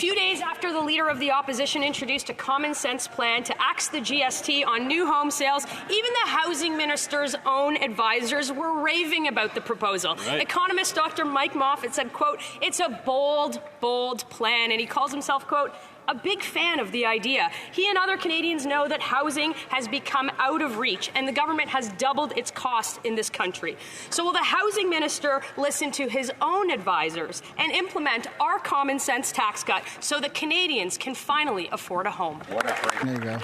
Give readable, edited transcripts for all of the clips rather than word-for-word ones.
few days after the Leader of the Opposition introduced a common-sense plan to axe the GST on new home sales, even the Housing Minister's own advisors were raving about the proposal. Right. Economist Dr. Mike Moffat said, quote, "It's a bold, bold plan," and he calls himself, quote, "a big fan of the idea." He and other Canadians know that housing has become out of reach and the government has doubled its cost in this country. So will the Housing Minister listen to his own advisors and implement our common sense tax cut so that Canadians can finally afford a home? There you go.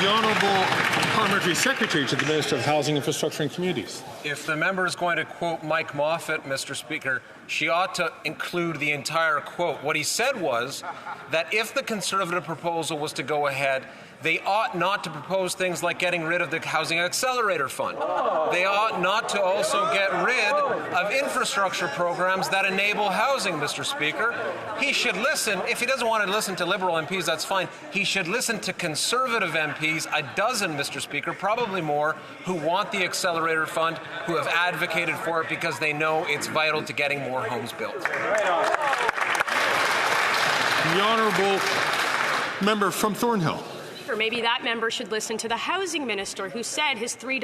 The Honourable Parliamentary Secretary to the Minister of Housing, Infrastructure and Communities. If the member is going to quote Mike Moffat, Mr. Speaker, she ought to include the entire quote. What he said was that if the Conservative proposal was to go ahead, they ought not to propose things like getting rid of the Housing Accelerator Fund. They ought not to also get rid of infrastructure programs that enable housing, Mr. Speaker. He should listen. If he doesn't want to listen to Liberal MPs, that's fine. He should listen to Conservative MPs, a dozen, Mr. Speaker, probably more, who want the Accelerator Fund, who have advocated for it because they know it's vital to getting more homes built. The Honourable Member from Thornhill. Or maybe that member should listen to the Housing Minister, who said his $3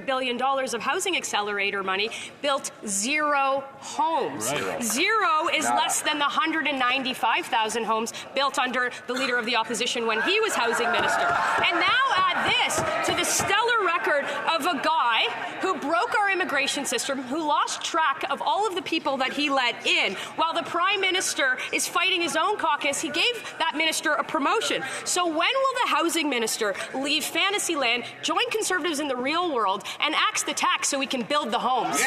billion of Housing Accelerator money built 0 homes. Right. 0 is less than the 195,000 homes built under the Leader of the Opposition when he was Housing Minister. And now add this to the stellar record of a guy who broke our immigration system, who lost track of all of the people that he let in. While the Prime Minister is fighting his own caucus, he gave that minister a promotion. So when will the Housing Minister leave Fantasyland, join Conservatives in the real world, and axe the tax so we can build the homes?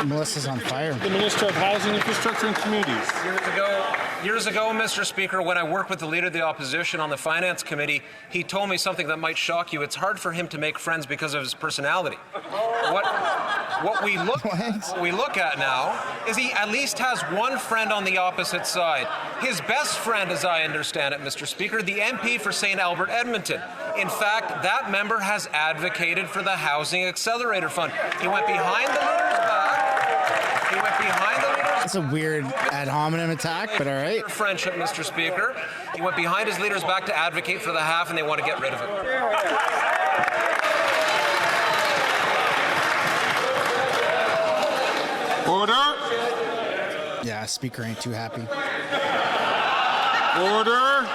Melissa's on fire. The Minister of Housing, Infrastructure and Communities. Years ago, Mr. Speaker, when I worked with the Leader of the Opposition on the Finance Committee, he told me something that might shock you. It's hard for him to make friends because of his personality. What we look at now is he at least has one friend on the opposite side. His best friend, as I understand it, Mr. Speaker, the MP for St. Albert Edmonton. In fact, that member has advocated for the Housing Accelerator Fund. He went behind the Leader's back. He went behind the Leader's back. That's a weird ad hominem attack, but all right. Friendship, Mr. Speaker. He went behind his Leader's back to advocate for the half, and they want to get rid of it. Order. Yeah, Speaker ain't too happy. Order.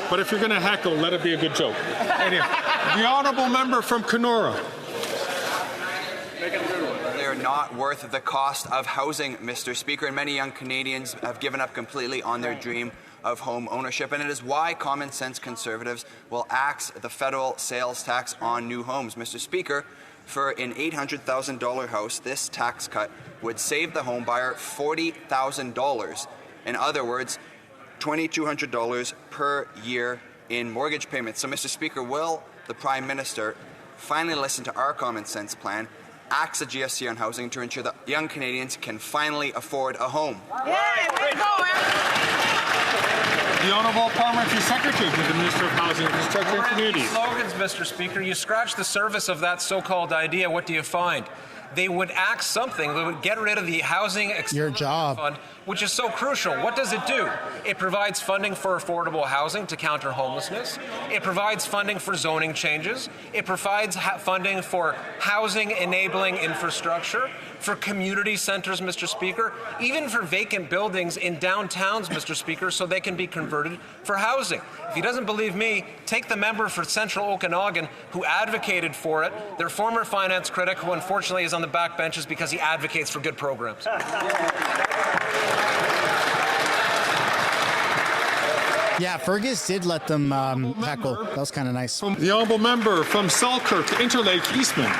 But if you're going to heckle, let it be a good joke. Anyway, the Honourable Member from Kenora. They're not worth the cost of housing, Mr. Speaker, and many young Canadians have given up completely on their dream of home ownership, and it is why common sense Conservatives will axe the federal sales tax on new homes. Mr. Speaker, for an $800,000 house, this tax cut would save the home buyer $40,000. In other words, $2,200 per year in mortgage payments. So, Mr. Speaker, will the Prime Minister finally listen to our common sense plan, axe the GST on housing to ensure that young Canadians can finally afford a home? The Honourable Parliamentary Secretary to the Minister of Housing, Infrastructure and Communities. Slogans, Mr. Speaker. You scratch the surface of that so-called idea, what do you find? They would axe something. They would get rid of the Housing Accelerator Fund, which is so crucial. What does it do? It provides funding for affordable housing to counter homelessness. It provides funding for zoning changes. It provides funding for housing-enabling infrastructure, for community centres, Mr. Speaker, even for vacant buildings in downtowns, Mr. Speaker, so they can be converted for housing. If he doesn't believe me, take the member for Central Okanagan who advocated for it, their former finance critic who unfortunately is on the back benches because he advocates for good programs. Yeah, Fergus did let them heckle. That was kind of nice. The Honourable Member from Selkirk to Interlake Eastman.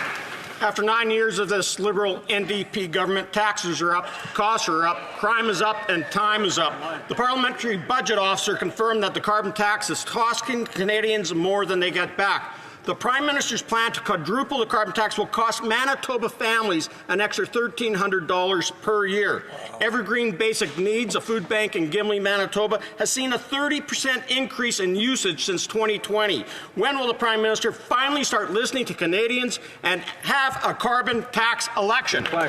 After 9 years of this Liberal NDP government, taxes are up, costs are up, crime is up, and time is up. The Parliamentary Budget Officer confirmed that the carbon tax is costing Canadians more than they get back. The Prime Minister's plan to quadruple the carbon tax will cost Manitoba families an extra $1,300 per year. Evergreen Basic Needs, a food bank in Gimli, Manitoba, has seen a 30% increase in usage since 2020. When will the Prime Minister finally start listening to Canadians and have a carbon tax election? The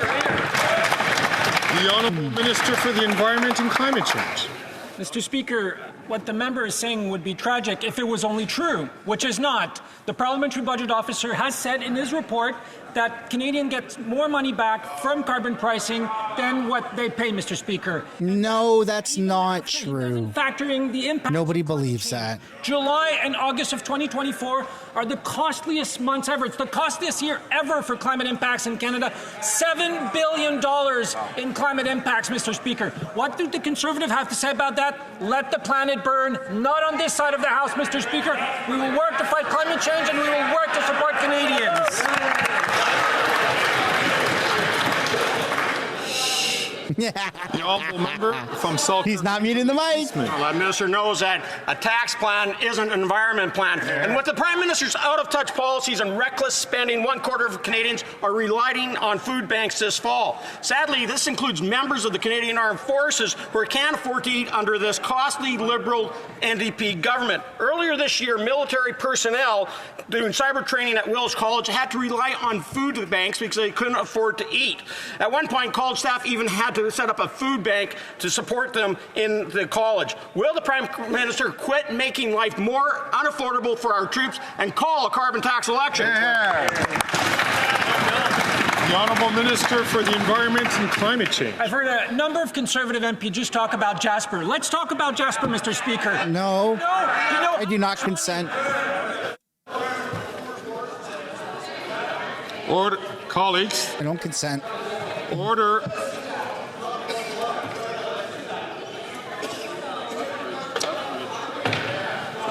Honourable Minister for the Environment and Climate Change. Mr. Speaker, what the member is saying would be tragic if it was only true, which is not. The Parliamentary Budget Officer has said in his report that Canadian gets more money back from carbon pricing than what they pay, Mr. Speaker. No, that's not true. Factoring the impact. Nobody believes that. July and August of 2024 are the costliest months ever. It's the costliest year ever for climate impacts in Canada. $7 billion in climate impacts, Mr. Speaker. What do the Conservative have to say about that? Let the planet burn. Not on this side of the House, Mr. Speaker. We will work to fight climate change and we will work to support Canadians. The honourable member from Salt. He's not muting the mic. Well, the Minister knows that a tax plan isn't an environment plan. And with the Prime Minister's out-of-touch policies and reckless spending, 1/4 of Canadians are relying on food banks this fall. Sadly, this includes members of the Canadian Armed Forces who can't afford to eat under this costly Liberal NDP government. Earlier this year, military personnel doing cyber training at Wills College had to rely on food banks because they couldn't afford to eat. At one point, college staff even had to set up a food bank to support them in the college. Will the Prime Minister quit making life more unaffordable for our troops and call a carbon tax election? The Honourable Minister for the Environment and Climate Change. I've heard a number of Conservative MPs just talk about Jasper. Let's talk about Jasper, Mr. Speaker. No. No, you know, I do not consent. Order, colleagues. I don't consent. Order.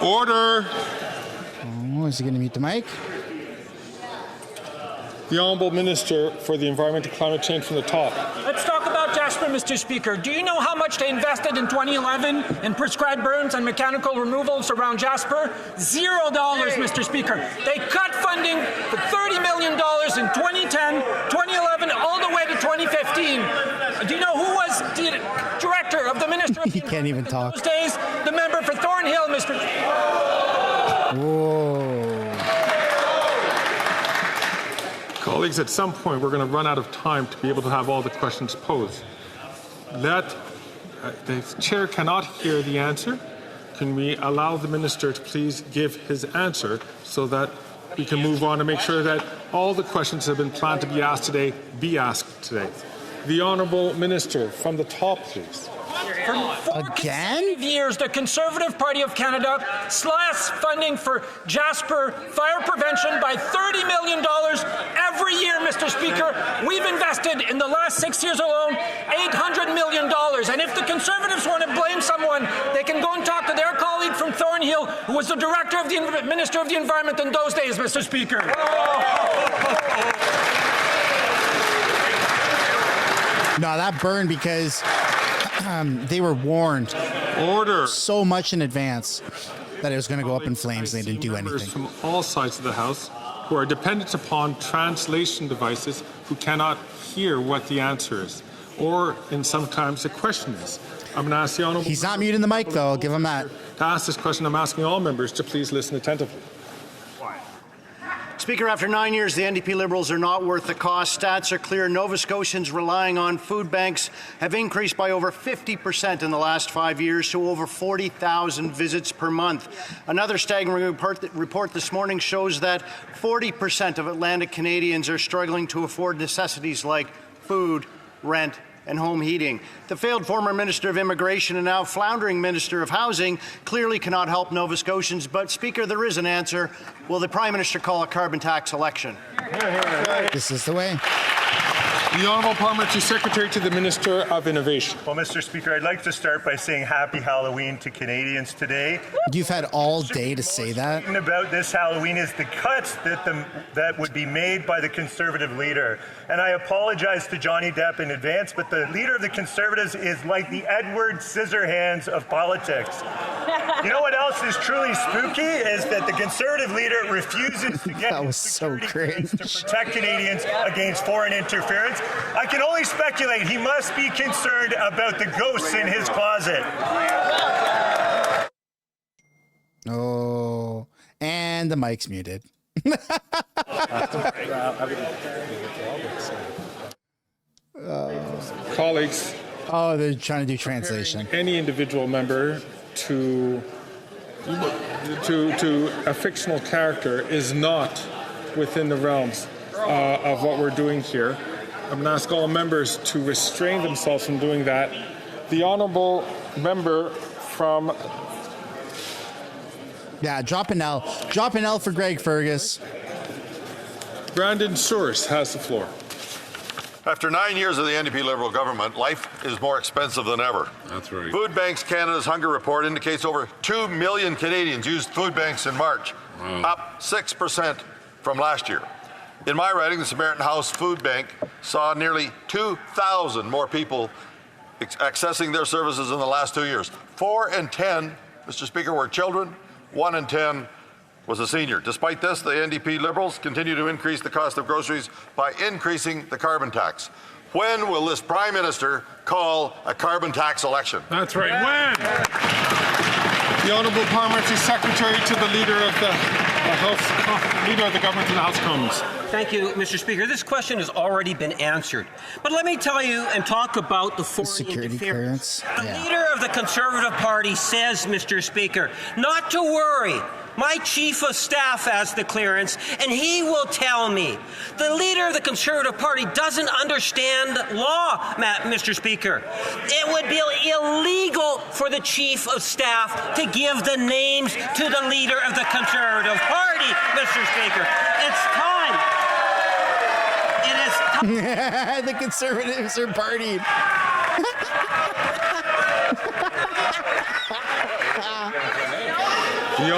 Order. Oh, is he going to mute the mic? The Honourable Minister for the Environment and Climate Change from the top. Let's talk about Jasper, Mr. Speaker. Do you know how much they invested in 2011 in prescribed burns and mechanical removals around Jasper? $0, Mr. Speaker. They cut funding for $30 million in 2010, 2011, all the way to 2015. Do you know who was the director of the Ministry of He can't even talk. those days? The member for Thornhill, Mr. Whoa. Colleagues, at some point we're going to run out of time to be able to have all the questions posed. The chair cannot hear the answer. Can we allow the minister to please give his answer so that we can move on and make sure that all the questions that have been planned to be asked today be asked today? The Honourable Minister from the top, please. For 4 consecutive years, the Conservative Party of Canada slashed funding for Jasper fire prevention by $30 million every year, Mr. Speaker. We've invested in the last 6 years alone $800 million. And if the Conservatives want to blame someone, they can go and talk to their colleague from Thornhill, who was the director of the Minister of the Environment in those days, Mr. Speaker. No, that burned because they were warned so much in advance that it was going to go up in flames and they didn't do anything. From all sides of the House who are dependent upon translation devices who cannot hear what the answer is or in sometimes the question is. I'm going to ask the Honourable... He's not muting the mic, though. I'll give him that. To ask this question, I'm asking all members to please listen attentively. Speaker, after 9 years, the NDP Liberals are not worth the cost. Stats are clear. Nova Scotians relying on food banks have increased by over 50% in the last 5 years to over 40,000 visits per month. Another staggering report this morning shows that 40% of Atlantic Canadians are struggling to afford necessities like food, rent, and home heating. The failed former Minister of Immigration and now floundering Minister of Housing clearly cannot help Nova Scotians, but Speaker, there is an answer. Will the Prime Minister call a carbon tax election? This is the way. The Honourable Parliamentary Secretary to the Minister of Innovation. Well, Mr. Speaker, I'd like to start by saying Happy Halloween to Canadians today. You've had all day to say that. About this Halloween is the cuts that would be made by the Conservative leader. And I apologize to Johnny Depp in advance, but the leader of the Conservatives is like the Edward Scissorhands of politics. You know what else is truly spooky is that the Conservative leader refuses to get That was so cringe. to protect Canadians against foreign interference. I can only speculate he must be concerned about the ghosts in his closet. Oh, and the mic's muted. Colleagues, They're trying to do translation. any individual member to a fictional character is not within the realms of what we're doing here. I'm going to ask all members to restrain themselves from doing that. The honourable member from... Yeah, drop an L. Drop an L for Greg Fergus. Brandon Source has the floor. After 9 years of the NDP Liberal government, life is more expensive than ever. That's right. Food Banks Canada's hunger report indicates over 2 million Canadians used food banks in March, up 6% from last year. In my riding, the Samaritan House Food Bank saw nearly 2,000 more people accessing their services in the last 2 years. 4 in 10, Mr. Speaker, were children. 1 in 10 was a senior. Despite this, the NDP Liberals continue to increase the cost of groceries by increasing the carbon tax. When will this Prime Minister call a carbon tax election? That's right. When? The Honourable Parliamentary Secretary to the Leader of the Leader of the Government in the House of Commons. Thank you, Mr. Speaker. This question has already been answered. But let me tell you and talk about the foreign security interference. clearance. The Leader of the Conservative Party says, Mr. Speaker, not to worry. My Chief of Staff has the clearance, and he will tell me. The Leader of the Conservative Party doesn't understand law, Mr. Speaker. It would be illegal for the Chief of Staff to give the names to the Leader of the Conservative Party, Mr. Speaker. It's time. It is time. The Conservatives are partied. The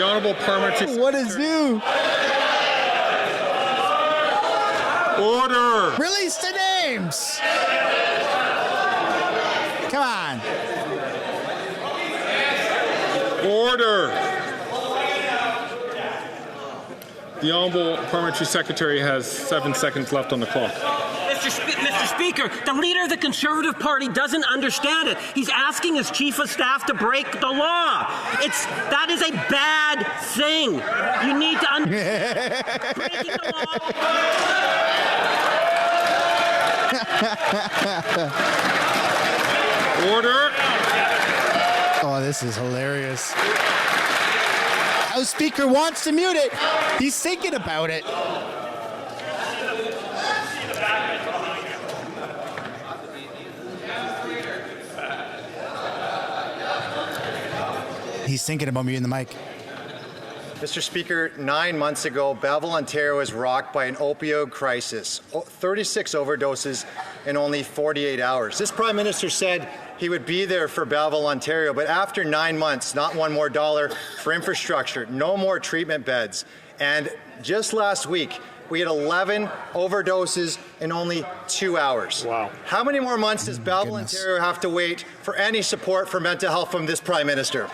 Honourable Parliamentary... What is new? Order! Release the names! Come on. Order! The Honourable Parliamentary Secretary has 7 seconds left on the clock. Mr. Speaker, the Leader of the Conservative Party doesn't understand it. He's asking his Chief of Staff to break the law. That is a bad thing. You need to understand breaking the law. Order! Oh, this is hilarious. House Speaker wants to mute it. He's thinking about it. He's thinking about muting the mic. Mr. Speaker, 9 months ago, Belleville, Ontario was rocked by an opioid crisis. 36 overdoses in only 48 hours. This Prime Minister said he would be there for Belleville, Ontario, but after 9 months, not one more dollar for infrastructure, no more treatment beds. And just last week, we had 11 overdoses in only 2 hours. Wow. How many more months does Belleville, Ontario have to wait for any support for mental health from this Prime Minister?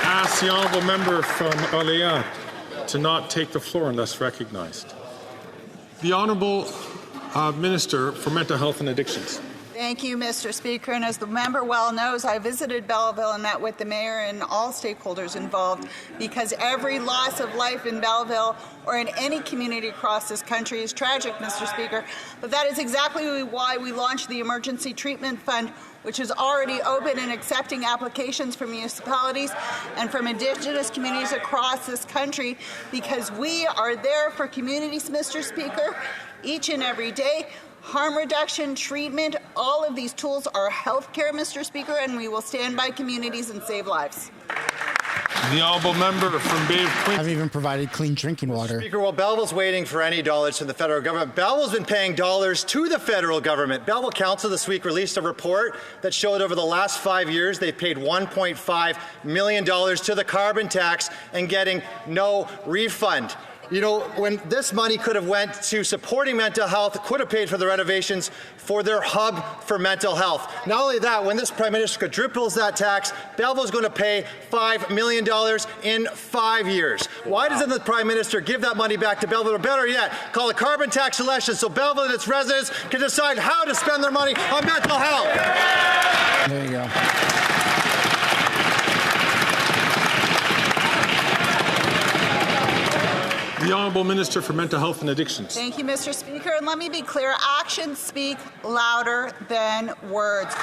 Ask the Honourable Member from Orléans to not take the floor unless recognized. The Honourable Minister for Mental Health and Addictions. Thank you, Mr. Speaker. And as the member well knows, I visited Belleville and met with the mayor and all stakeholders involved, because every loss of life in Belleville or in any community across this country is tragic, Mr. Speaker. But that is exactly why we launched the Emergency Treatment Fund, which is already open and accepting applications from municipalities and from Indigenous communities across this country, because we are there for communities, Mr. Speaker, each and every day. Harm reduction, treatment, all of these tools are health care, Mr. Speaker, and we will stand by communities and save lives. The Honourable Member from Bay of Quinte. I've even provided clean drinking water. Speaker, while Belleville's waiting for any dollars from the federal government, Belleville's been paying dollars to the federal government. Belleville Council this week released a report that showed over the last 5 years they've paid $1.5 million to the carbon tax and getting no refund. You know, when this money could have went to supporting mental health, could have paid for the renovations for their hub for mental health. Not only that, when this Prime Minister quadruples that tax, Belleville is going to pay $5 million in 5 years. Why doesn't the Prime Minister give that money back to Belleville, or better yet, call a carbon tax election so Belleville and its residents can decide how to spend their money on mental health? There you go. The Honourable Minister for Mental Health and Addictions. Thank you, Mr. Speaker. And let me be clear, actions speak louder than words.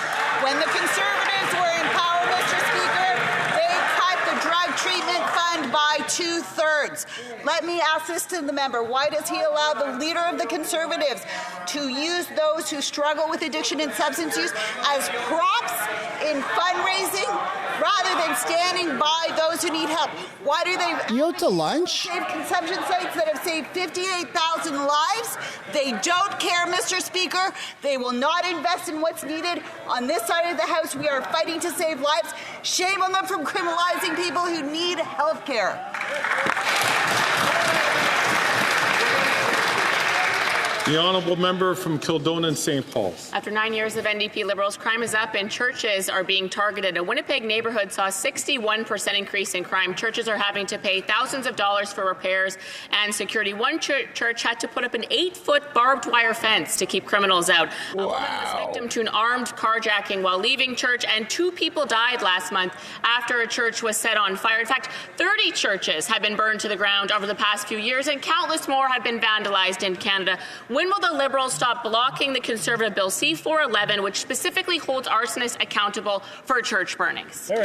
When the Conservatives were in power, Mr. Speaker, they cut the drug treatment fund by 2/3. Let me ask this to the member. Why does he allow the leader of the Conservatives to use those who struggle with addiction and substance use as props in fundraising rather than standing by those who need help? Why do they You go to lunch? save consumption sites that have saved 58,000 lives? They don't care, Mr. Speaker. They will not invest in what's needed. On this side of the House, we are fighting to save lives. Shame on them for criminalizing people who need health care. The Honourable Member from Kildonan and St. Paul's. After 9 years of NDP Liberals, crime is up and churches are being targeted. A Winnipeg neighbourhood saw a 61% increase in crime. Churches are having to pay thousands of dollars for repairs and security. One church had to put up an 8-foot barbed wire fence to keep criminals out. A woman was victim to an armed carjacking while leaving church, and 2 people died last month after a church was set on fire. In fact, 30 churches have been burned to the ground over the past few years, and countless more have been vandalized in Canada. When will the Liberals stop blocking the Conservative Bill C-411, which specifically holds arsonists accountable for church burnings? The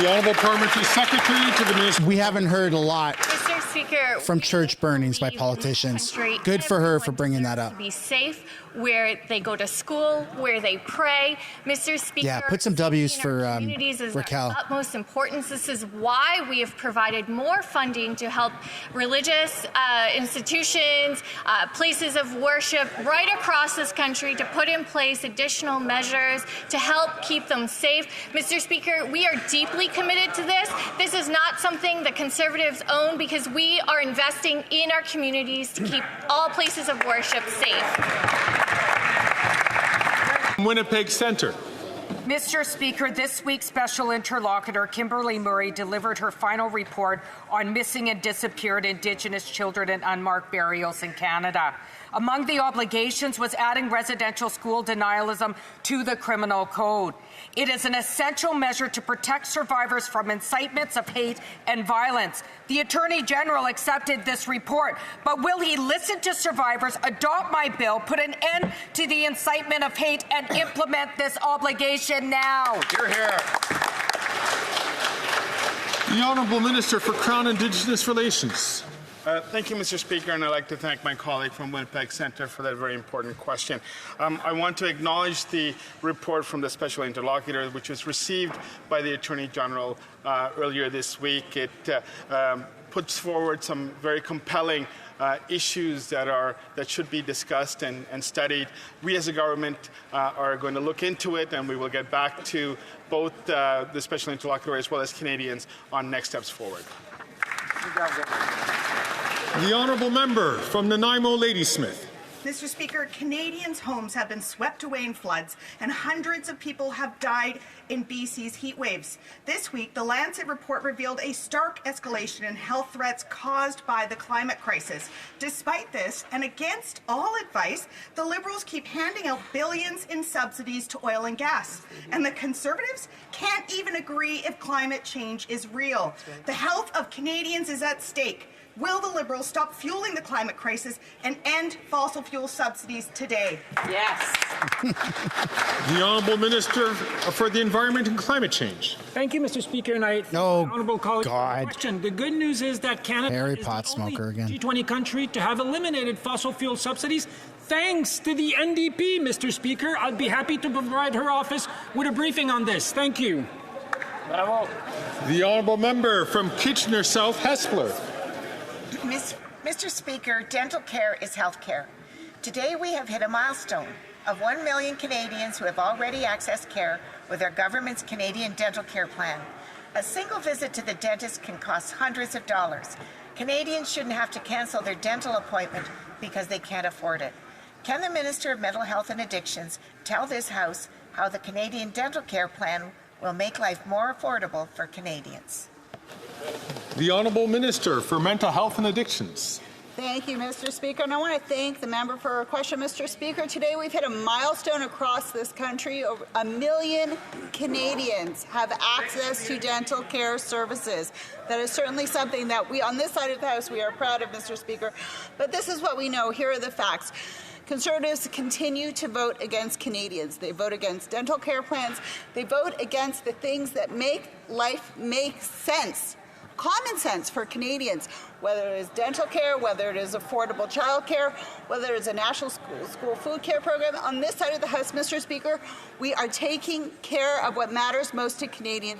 Honourable Parliamentary Secretary to the Minister. We haven't heard a lot Mr. Speaker, from church burnings by politicians. Good for her for bringing that up. to be safe, where they go to school, where they pray. Mr. Speaker, Yeah, put some W's for communities is Raquel. of utmost importance. This is why we have provided more funding to help religious institutions, places of worship right across this country to put in place additional measures to help keep them safe. Mr. Speaker, we are deeply committed to this. This is not something the Conservatives own, because we are investing in our communities to keep all places of worship safe. Winnipeg Centre. Mr. Speaker, this week Special Interlocutor Kimberly Murray delivered her final report on missing and disappeared Indigenous children and unmarked burials in Canada. Among the obligations was adding residential school denialism to the criminal code. It is an essential measure to protect survivors from incitements of hate and violence. The Attorney General accepted this report, but will he listen to survivors, adopt my bill, put an end to the incitement of hate, and implement this obligation now? You're here. The Honourable Minister for Crown Indigenous Relations. Thank you, Mr. Speaker, and I'd like to thank my colleague from Winnipeg Centre for that very important question. I want to acknowledge the report from the Special Interlocutor, which was received by the Attorney General earlier this week. It puts forward some very compelling issues that should be discussed and studied. We as a government are going to look into it, and we will get back to both the Special Interlocutor as well as Canadians on next steps forward. The Honourable Member from Nanaimo Ladysmith. Mr. Speaker, Canadians' homes have been swept away in floods, and hundreds of people have died in BC's heat waves. This week, the Lancet report revealed a stark escalation in health threats caused by the climate crisis. Despite this, and against all advice, the Liberals keep handing out billions in subsidies to oil and gas. And the Conservatives can't even agree if climate change is real. The health of Canadians is at stake. Will the Liberals stop fueling the climate crisis and end fossil fuel subsidies today? Yes. The Honourable Minister for the Environment and Climate Change. Thank you, Mr. Speaker, and I thank the honourable colleague for the question. The good news is that Canada is the only G20 country to have eliminated fossil fuel subsidies, thanks to the NDP, Mr. Speaker. I'd be happy to provide her office with a briefing on this. Thank you. Bravo. The Honourable Member from Kitchener South Hespeler. Mr. Speaker, dental care is health care. Today we have hit a milestone of 1 million Canadians who have already accessed care with our government's Canadian Dental Care Plan. A single visit to the dentist can cost hundreds of dollars. Canadians shouldn't have to cancel their dental appointment because they can't afford it. Can the Minister of Mental Health and Addictions tell this House how the Canadian Dental Care Plan will make life more affordable for Canadians? The Honourable Minister for Mental Health and Addictions. Thank you, Mr. Speaker. And I want to thank the member for her question, Mr. Speaker. Today we've hit a milestone across this country. Over 1 million Canadians have access to dental care services. That is certainly something that we, on this side of the House, we are proud of, Mr. Speaker. But this is what we know. Here are the facts. Conservatives continue to vote against Canadians. They vote against dental care plans. They vote against the things that make life make sense. Common sense for Canadians, whether it is dental care, whether it is affordable child care, whether it's a national school food care program. On this side of the House, Mr. Speaker, we are taking care of what matters most to Canadians